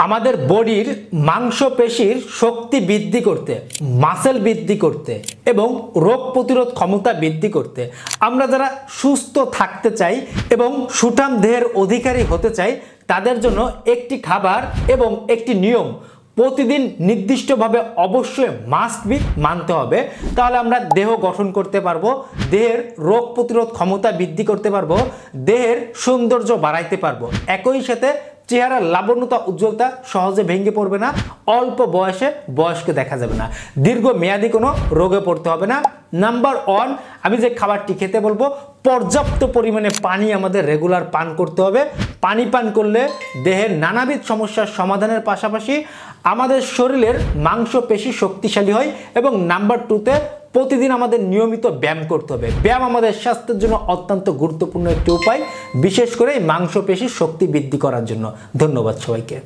আমাদের বডির মাংসপেশির শক্তি বৃদ্ধি করতে, মাসেল বৃদ্ধি করতে এবং রোগ প্রতিরোধ ক্ষমতা বৃদ্ধি করতে আমরা যারা সুস্থ থাকতে চাই এবং সুঠাম দেহের অধিকারী হতে চাই তাদের জন্য একটি খাবার এবং একটি নিয়ম প্রতিদিন নির্দিষ্টভাবে অবশ্যই মাস্ট বি মানতে হবে। তাহলে আমরা দেহ গঠন করতে পারবো, দেহের রোগ প্রতিরোধ ক্ষমতা বৃদ্ধি করতে পারবো, দেহের সৌন্দর্য বাড়াইতে পারবো, একই সাথে চেহারার লাবণ্যতা উজ্জ্বলতা সহজে ভেঙে পড়বে না, অল্প বয়সে বয়স্কে দেখা যাবে না, দীর্ঘমেয়াদী কোনো রোগে পড়তে হবে না। নাম্বার 1, আমি যে খাবারটি খেতে বলবো পর্যাপ্ত পরিমাণে পানি আমাদের রেগুলার পান করতে হবে। পানি পান করলে দেহের নানাবিধ সমস্যার সমাধানের পাশাপাশি আমাদের শরীরের মাংসপেশি শক্তিশালী হয়। এবং নাম্বার 2তে প্রতিদিন আমাদের নিয়মিত ব্যায়াম করতে হবে। ব্যায়াম আমাদের স্বাস্থ্যের জন্য অত্যন্ত গুরুত্বপূর্ণ একটি উপায়, বিশেষ করে মাংসপেশির শক্তি বৃদ্ধি করার জন্য। ধন্যবাদ সবাইকে।